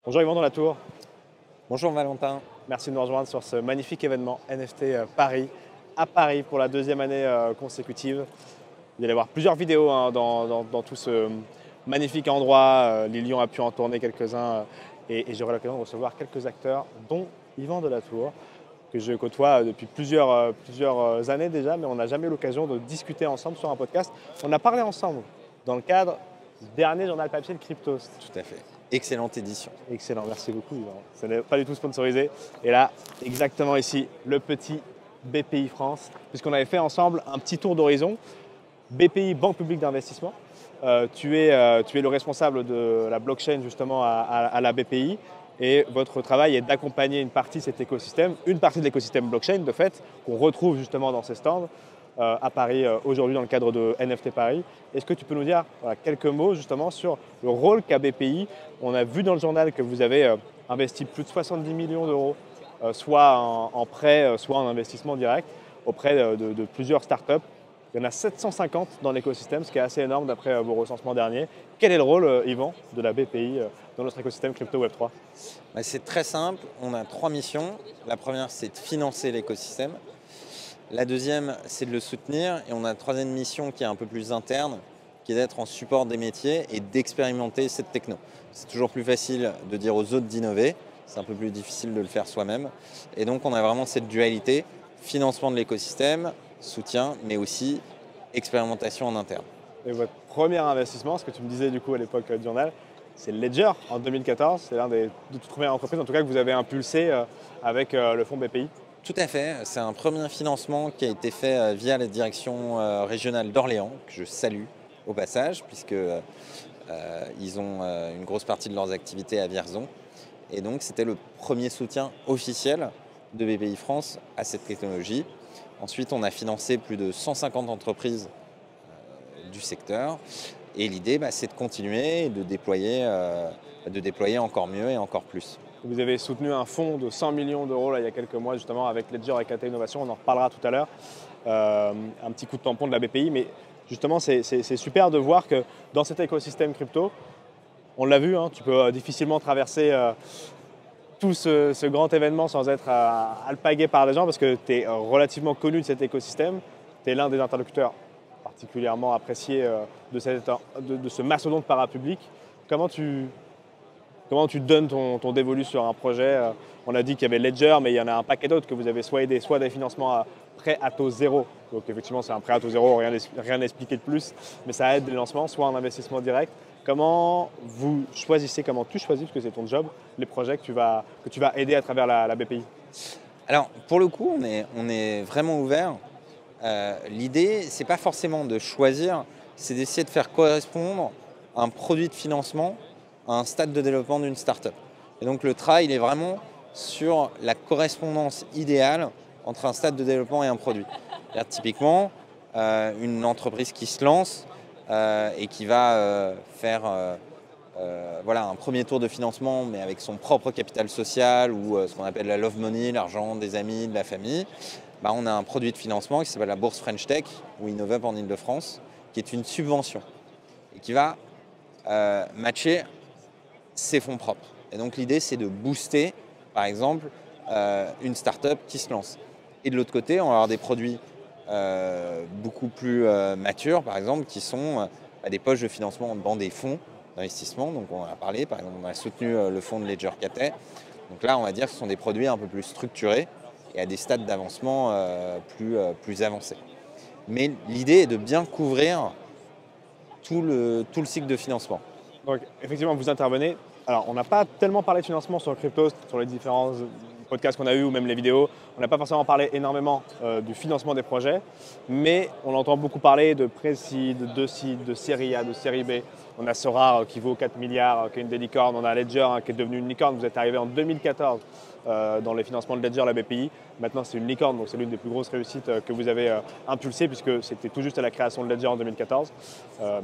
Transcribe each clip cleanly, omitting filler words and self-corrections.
Bonjour Yvan dans la tour, Bonjour Valentin. merci de nous rejoindre sur ce magnifique événement NFT Paris, à Paris pour la deuxième année consécutive. Vous allez voir plusieurs vidéos dans tout ce magnifique endroit. Lilian a pu en tourner quelques-uns et j'aurai l'occasion de recevoir quelques acteurs, dont Yvan de la Tour, que je côtoie depuis plusieurs années déjà, mais on n'a jamais eu l'occasion de discuter ensemble sur un podcast. On a parlé ensemble dans le cadre du dernier journal papier de Cryptost. Tout à fait. Excellente édition. Excellent, merci beaucoup Yvan. Ce n'est pas du tout sponsorisé. Et là, exactement ici, le petit BPI France, puisqu'on avait fait ensemble un petit tour d'horizon. BPI, Banque publique d'investissement. Tu es le responsable de la blockchain justement à la BPI. Et votre travail est d'accompagner une partie de cet écosystème, une partie de l'écosystème blockchain de fait, qu'on retrouve justement dans ces stands à Paris aujourd'hui dans le cadre de NFT Paris. Est-ce que tu peux nous dire quelques mots justement sur le rôle qu'a BPI? On a vu dans le journal que vous avez investi plus de 70 millions d'euros, soit en prêt, soit en investissement direct, auprès de plusieurs startups. Il y en a 750 dans l'écosystème, ce qui est assez énorme d'après vos recensements derniers. Quel est le rôle, Yvan, de la BPI dans notre écosystème crypto Web3? C'est très simple. On a trois missions. La première, c'est de financer l'écosystème. La deuxième, c'est de le soutenir. Et on a une troisième mission qui est un peu plus interne, qui est d'être en support des métiers et d'expérimenter cette techno. C'est toujours plus facile de dire aux autres d'innover. C'est un peu plus difficile de le faire soi-même. Et donc, on a vraiment cette dualité, financement de l'écosystème, soutien, mais aussi expérimentation en interne. Et votre premier investissement, ce que tu me disais du coup à l'époque du journal, c'est Ledger en 2014. C'est l'un des toutes premières entreprises en tout cas que vous avez impulsé avec le fonds BPI. Tout à fait. C'est un premier financement qui a été fait via la direction régionale d'Orléans, que je salue au passage, puisqu'ils ont une grosse partie de leurs activités à Vierzon. Et donc, c'était le premier soutien officiel de BPI France à cette technologie. Ensuite, on a financé plus de 150 entreprises du secteur. Et l'idée, c'est de continuer et de déployer encore mieux et encore plus. Vous avez soutenu un fonds de 100 millions d'euros il y a quelques mois justement avec Ledger et KT Innovation, on en reparlera tout à l'heure. Un petit coup de tampon de la BPI, mais justement c'est super de voir que dans cet écosystème crypto, on l'a vu, tu peux difficilement traverser tout ce grand événement sans être alpagué par des gens parce que tu es relativement connu de cet écosystème, tu es l'un des interlocuteurs particulièrement appréciés de ce mastodonte parapublic. Comment tu donnes ton dévolu sur un projet? On a dit qu'il y avait Ledger, mais il y en a un paquet d'autres que vous avez soit aidé, soit des financements à prêt à taux zéro. Donc effectivement, c'est un prêt à taux zéro, rien d'expliqué de plus, mais ça aide les lancements, soit en investissement direct. Comment tu choisis, parce que c'est ton job, les projets que tu vas aider à travers la BPI? Alors, pour le coup, on est vraiment ouvert. L'idée, c'est pas forcément de choisir, c'est d'essayer de faire correspondre un produit de financement à un stade de développement d'une startup. Et donc le travail, il est vraiment sur la correspondance idéale entre un stade de développement et un produit. Typiquement, une entreprise qui se lance et qui va faire un premier tour de financement, mais avec son propre capital social ou ce qu'on appelle la love money, l'argent des amis, de la famille, on a un produit de financement qui s'appelle la bourse French Tech ou InnovUp en Ile-de-France, qui est une subvention et qui va matcher ses fonds propres. Et donc l'idée, c'est de booster, par exemple, une start-up qui se lance. Et de l'autre côté, on va avoir des produits beaucoup plus matures, par exemple, qui sont des poches de financement dans des fonds d'investissement. Donc on en a parlé, par exemple, on a soutenu le fonds de Ledger KT. Donc là, on va dire que ce sont des produits un peu plus structurés et à des stades d'avancement plus avancés. Mais l'idée est de bien couvrir tout le cycle de financement. Donc effectivement, vous intervenez. Alors, on n'a pas tellement parlé de financement sur Cryptost, sur les différents podcasts qu'on a eus ou même les vidéos. On n'a pas forcément parlé énormément du financement des projets, mais on entend beaucoup parler de pré-seed, de seed, de série A, de série B. On a Sora qui vaut 4 milliards, qui est une des licornes. On a Ledger qui est devenue une licorne. Vous êtes arrivé en 2014 dans les financements de Ledger, la BPI. Maintenant, c'est une licorne, donc c'est l'une des plus grosses réussites que vous avez impulsées, puisque c'était tout juste à la création de Ledger en 2014.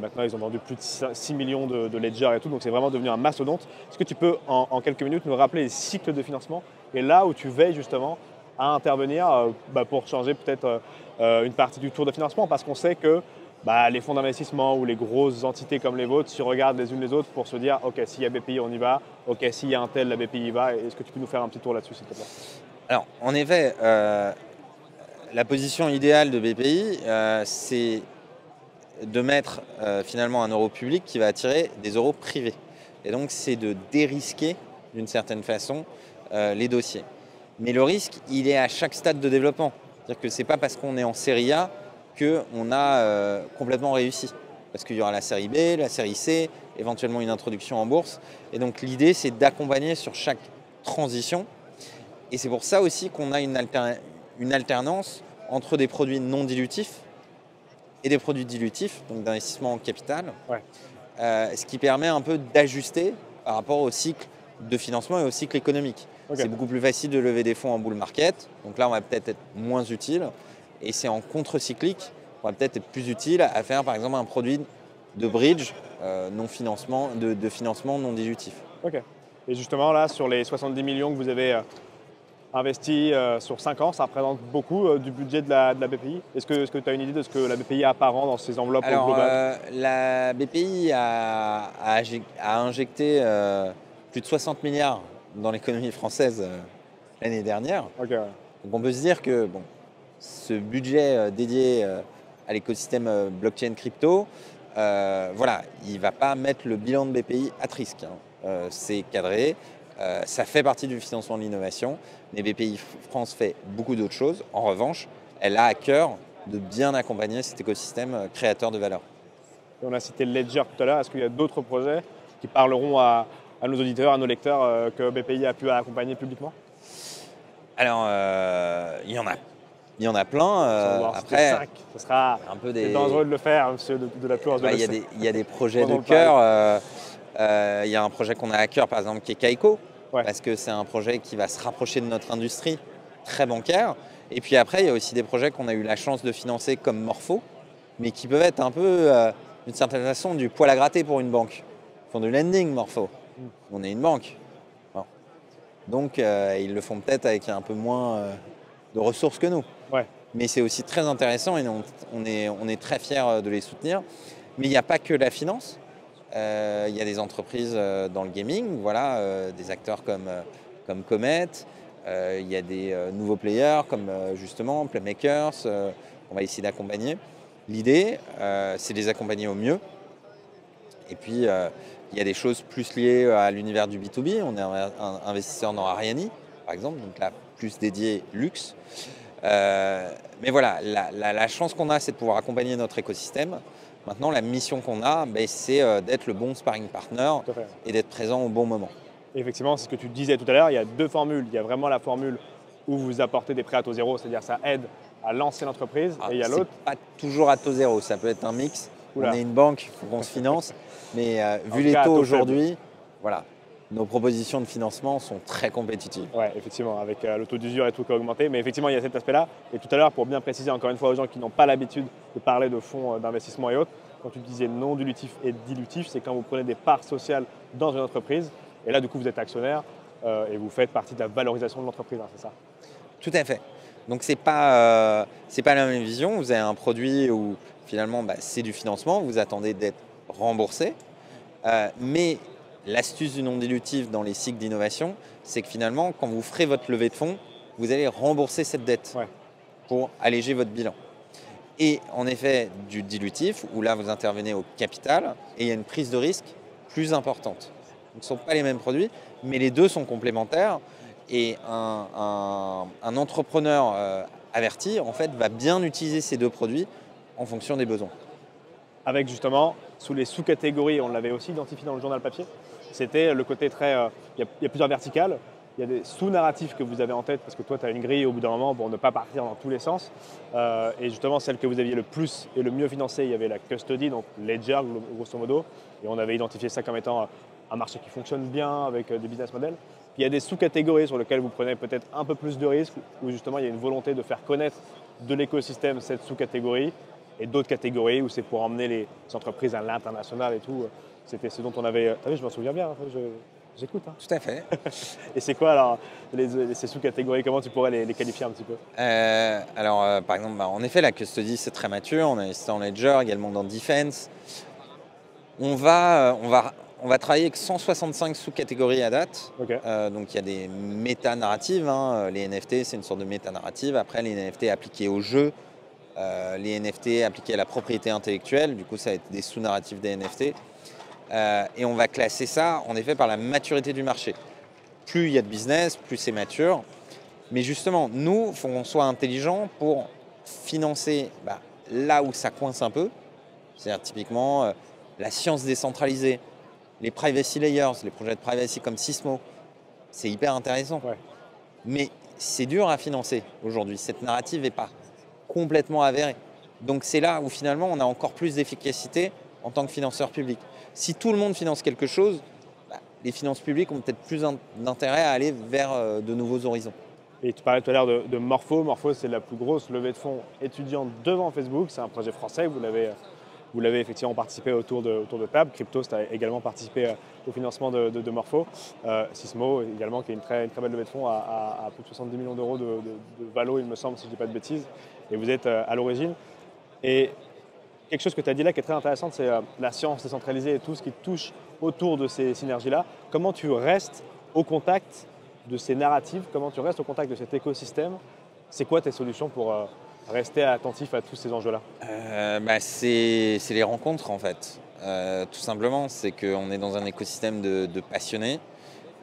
Maintenant, ils ont vendu plus de 6 millions de Ledger et tout, donc c'est vraiment devenu un mastodonte. Est-ce que tu peux, en quelques minutes, nous rappeler les cycles de financement et là où tu veilles justement à intervenir pour changer peut-être une partie du tour de financement? Parce qu'on sait que les fonds d'investissement ou les grosses entités comme les vôtres se regardent les unes les autres pour se dire ok, s'il y a BPI, on y va, ok, s'il y a un tel, la BPI y va. Est-ce que tu peux nous faire un petit tour là-dessus, s'il te plaît? Alors, en effet, la position idéale de BPI, c'est de mettre finalement un euro public qui va attirer des euros privés. Et donc, c'est de dérisquer, d'une certaine façon, les dossiers. Mais le risque, il est à chaque stade de développement. C'est-à-dire que ce n'est pas parce qu'on est en série A qu'on a complètement réussi. Parce qu'il y aura la série B, la série C, éventuellement une introduction en bourse. Et donc, l'idée, c'est d'accompagner sur chaque transition. Et c'est pour ça aussi qu'on a une alternance entre des produits non dilutifs et des produits dilutifs, donc d'investissement en capital, Ouais. Ce qui permet un peu d'ajuster par rapport au cycle de financement et au cycle économique. Ok. C'est beaucoup plus facile de lever des fonds en bull market, donc là on va peut-être être moins utile, et c'est en contre-cyclique qu'on va peut-être être plus utile à faire par exemple un produit de bridge de financement non dilutif. Ok. Et justement, là, sur les 70 millions que vous avez investi sur 5 ans, ça représente beaucoup du budget de la BPI. Est-ce que tu as une idée de ce que la BPI a par an dans ses enveloppes Alors, globales? la BPI a injecté plus de 60 milliards dans l'économie française l'année dernière. Ok, ouais. Donc on peut se dire que bon, ce budget dédié à l'écosystème blockchain crypto, voilà, il ne va pas mettre le bilan de BPI à risque, hein. C'est cadré, ça fait partie du financement de l'innovation, mais BPI France fait beaucoup d'autres choses. En revanche, elle a à cœur de bien accompagner cet écosystème créateur de valeur. Et on a cité Ledger tout à l'heure. Est-ce qu'il y a d'autres projets qui parleront à nos auditeurs, à nos lecteurs que BPI a pu accompagner publiquement? Alors, il y en a plein. Après, 5, ce sera un peu c'est dangereux de le faire, monsieur de la Tour. il y a des projets de cœur. Il y a un projet qu'on a à cœur, par exemple, qui est Kaiko, Ouais. parce que c'est un projet qui va se rapprocher de notre industrie très bancaire. Et puis après, il y a aussi des projets qu'on a eu la chance de financer comme Morpho, mais qui peuvent être un peu, d'une certaine façon, du poil à gratter pour une banque. Ils font du lending, Morpho. On est une banque. Bon. Donc, ils le font peut-être avec un peu moins de ressources que nous. Ouais. Mais c'est aussi très intéressant et on est très fiers de les soutenir. Mais il n'y a pas que la finance. Il y a des entreprises dans le gaming, voilà, des acteurs comme Comet. Il y a des nouveaux players comme justement Playmakers qu'on va essayer d'accompagner. L'idée, c'est de les accompagner au mieux. Et puis, il y a des choses plus liées à l'univers du B2B. On est un investisseur dans Ariani, par exemple, donc là, plus dédié luxe. Mais voilà, la chance qu'on a, c'est de pouvoir accompagner notre écosystème. Maintenant, la mission qu'on a, c'est d'être le bon sparring partner et d'être présent au bon moment. Et effectivement, c'est ce que tu disais tout à l'heure, il y a deux formules. Il y a vraiment la formule où vous apportez des prêts à taux zéro, c'est-à-dire ça aide à lancer l'entreprise. Et il y a l'autre. Pas toujours à taux zéro, ça peut être un mix. Oula. On est une banque, il faut qu'on se finance. Mais vu les cas, taux taux aujourd'hui, voilà, nos propositions de financement sont très compétitives. Oui, effectivement, avec le taux d'usure et tout qui a augmenté. Mais effectivement, il y a cet aspect-là. Et tout à l'heure, pour bien préciser encore une fois aux gens qui n'ont pas l'habitude de parler de fonds d'investissement et autres, quand tu disais non dilutif et dilutif, c'est quand vous prenez des parts sociales dans une entreprise. Et là, du coup, vous êtes actionnaire et vous faites partie de la valorisation de l'entreprise, hein, c'est ça? Tout à fait. Donc c'est pas la même vision. Vous avez un produit où finalement c'est du financement, vous attendez d'être remboursé. Mais l'astuce du non dilutif dans les cycles d'innovation, c'est que finalement, quand vous ferez votre levée de fonds, vous allez rembourser cette dette pour alléger votre bilan. Et en effet, du dilutif, où là vous intervenez au capital et il y a une prise de risque plus importante. Donc, ce ne sont pas les mêmes produits, mais les deux sont complémentaires. Et un entrepreneur averti, en fait, va bien utiliser ces deux produits en fonction des besoins. Avec justement, sous les sous-catégories, on l'avait aussi identifié dans le journal papier, c'était le côté très... il y a plusieurs verticales, il y a des sous-narratifs que vous avez en tête, parce que toi, tu as une grille au bout d'un moment pour ne pas partir dans tous les sens. Et justement, celle que vous aviez le plus et le mieux financée, il y avait la custody, donc Ledger, grosso modo. Et on avait identifié ça comme étant un marché qui fonctionne bien, avec des business models. Puis il y a des sous-catégories sur lesquelles vous prenez peut-être un peu plus de risques, où justement, il y a une volonté de faire connaître de l'écosystème cette sous-catégorie, et d'autres catégories où c'est pour emmener les entreprises à l'international et tout. C'était ce dont on avait... T'as vu, je m'en souviens bien. J'écoute. Hein. Tout à fait. Et c'est quoi alors ces sous-catégories? Comment tu pourrais les qualifier un petit peu? Par exemple, en effet, la custody, c'est très mature. On a investi en Ledger, également dans Defense. On va travailler avec 165 sous-catégories à date. Ok. Donc il y a des méta-narratives. Hein. Les NFT, c'est une sorte de méta-narrative. Après, les NFT appliqués au jeu, les NFT appliqués à la propriété intellectuelle. Du coup, ça va être des sous-narratifs des NFT. Et on va classer ça, en effet, par la maturité du marché. Plus il y a de business, plus c'est mature. Mais justement, nous, il faut qu'on soit intelligent pour financer là où ça coince un peu. C'est-à-dire typiquement la science décentralisée, les privacy layers, les projets de privacy comme Sysmo. C'est hyper intéressant. Ouais. Mais c'est dur à financer aujourd'hui. Cette narrative n'est pas complètement avérée. Donc c'est là où finalement on a encore plus d'efficacité en tant que financeur public. Si tout le monde finance quelque chose, les finances publiques ont peut-être plus d'intérêt à aller vers de nouveaux horizons. Et tu parlais tout à l'heure de Morpho. Morpho, c'est la plus grosse levée de fonds étudiante devant Facebook. C'est un projet français. Vous l'avez effectivement participé autour de table. Cryptost a également participé au financement de Morpho. Sysmo également, qui est une très belle levée de fonds à plus de 70 millions d'euros de valo, il me semble, si je ne dis pas de bêtises. Et vous êtes à l'origine. Et quelque chose que tu as dit là qui est très intéressant, c'est la science décentralisée et tout ce qui touche autour de ces synergies-là. Comment tu restes au contact de ces narratives? Comment tu restes au contact de cet écosystème? C'est quoi tes solutions pour rester attentif à tous ces enjeux-là? C'est les rencontres en fait. Tout simplement, c'est qu'on est dans un écosystème de passionnés.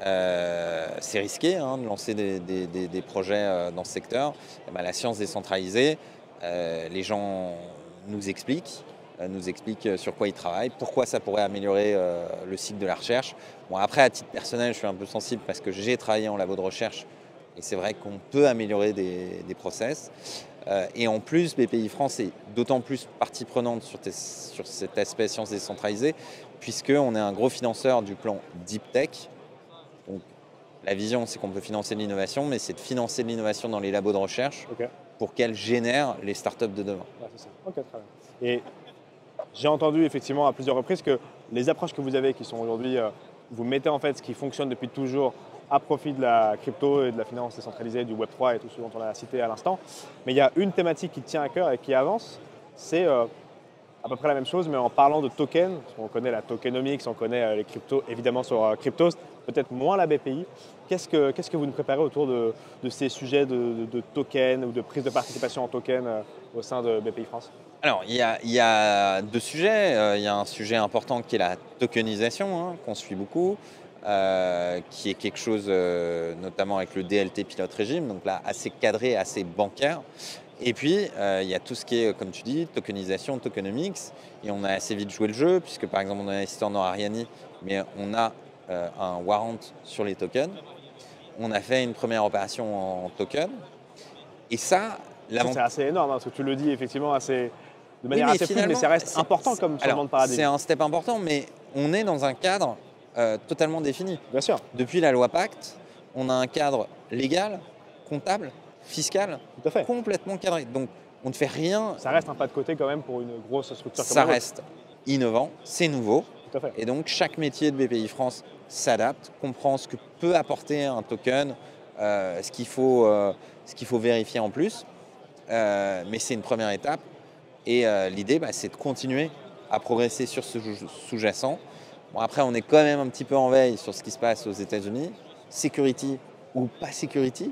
C'est risqué de lancer des projets dans ce secteur. La science décentralisée, les gens nous expliquent sur quoi ils travaillent, pourquoi ça pourrait améliorer le cycle de la recherche. Bon, après, à titre personnel, je suis un peu sensible parce que j'ai travaillé en labo de recherche et c'est vrai qu'on peut améliorer des process. Et en plus, BPI France est d'autant plus partie prenante sur cet aspect sciences décentralisées, puisqu'on est un gros financeur du plan Deep Tech. Donc, la vision, c'est qu'on peut financer de l'innovation, mais c'est de financer de l'innovation dans les labos de recherche pour qu'elles génèrent les startups de demain. Ouais, c'est ça. Ok, très bien. Et j'ai entendu effectivement à plusieurs reprises que les approches que vous avez, qui sont aujourd'hui, vous mettez en fait ce qui fonctionne depuis toujours à profit de la crypto et de la finance décentralisée, du Web3 et tout ce dont on a cité à l'instant. Mais il y a une thématique qui tient à cœur et qui avance, c'est à peu près la même chose, mais en parlant de tokens. On connaît la tokenomics, on connaît les cryptos, évidemment sur Cryptost, peut-être moins la BPI. Qu'est-ce que vous nous préparez autour de ces sujets de tokens ou de prise de participation en token au sein de BPI France? Alors, il y a deux sujets. Il y a un sujet important qui est la tokenisation, qu'on suit beaucoup, qui est quelque chose, notamment avec le DLT pilote régime, donc là, assez cadré, assez bancaire. Et puis, il y a tout ce qui est, comme tu dis, tokenisation, tokenomics. Et on a assez vite joué le jeu, puisque par exemple, on a investi en Ariani, mais on a un warrant sur les tokens. On a fait une première opération en token. Et ça, c'est assez énorme, parce que tu le dis effectivement de manière assez fluide, mais ça reste important comme changement de paradigme. C'est un step important, mais on est dans un cadre totalement défini. Bien sûr. Depuis la loi Pacte, on a un cadre légal, comptable, fiscal, complètement cadré. Donc, on ne fait rien. Ça reste un pas de côté quand même pour une grosse structure comme ça reste innovant, c'est nouveau. Tout à fait. Et donc, chaque métier de BPI France s'adapte, comprend ce que peut apporter un token, ce qu'il faut vérifier en plus. Mais c'est une première étape. Et l'idée, c'est de continuer à progresser sur ce sous-jacent. Bon, après, on est quand même un petit peu en veille sur ce qui se passe aux États-Unis. Security ou pas security,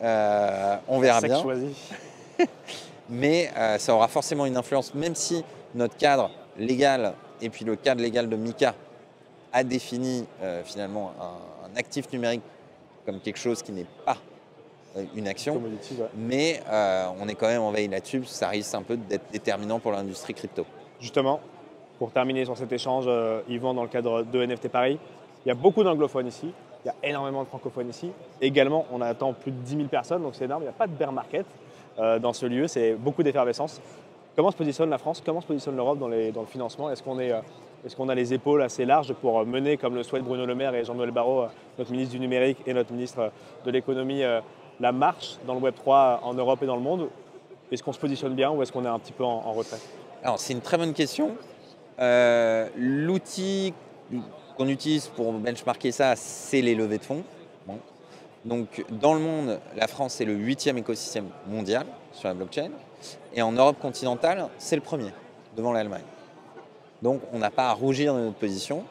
on verra bien. Mais ça aura forcément une influence, même si notre cadre légal et puis le cadre légal de MiCA a défini finalement un actif numérique comme quelque chose qui n'est pas une action, mais on est quand même en veille là-dessus, ça risque un peu d'être déterminant pour l'industrie crypto. Justement, pour terminer sur cet échange, Yvan, dans le cadre de NFT Paris, il y a beaucoup d'anglophones ici, il y a énormément de francophones ici. Également, on attend plus de 10 000 personnes, donc c'est énorme, il n'y a pas de bear market dans ce lieu, c'est beaucoup d'effervescence. Comment se positionne la France, comment se positionne l'Europe dans le financement? Est-ce qu'on a les épaules assez larges pour mener, comme le souhaitent Bruno Le Maire et Jean-Noël Barrot, notre ministre du numérique et notre ministre de l'économie, la marche dans le Web3 en Europe et dans le monde? Est-ce qu'on se positionne bien ou est-ce qu'on est un petit peu en retrait? Alors, c'est une très bonne question. L'outil qu'on utilise pour benchmarker ça, c'est les levées de fonds. Bon. Donc, dans le monde, la France est le 8e écosystème mondial sur la blockchain. Et en Europe continentale, c'est le premier, devant l'Allemagne. Donc, on n'a pas à rougir de notre position.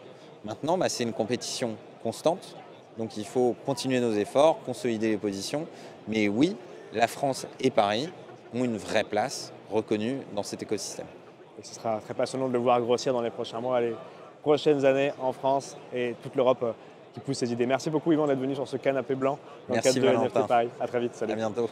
Maintenant, c'est une compétition constante. Donc, il faut continuer nos efforts, consolider les positions. Mais oui, la France et Paris ont une vraie place reconnue dans cet écosystème. Et ce sera très passionnant de le voir grossir dans les prochains mois, les prochaines années en France et toute l'Europe qui pousse ces idées. Merci beaucoup Yvan d'être venu sur ce canapé blanc dans le cadre de NFT Paris. À très vite. Salut. À bientôt.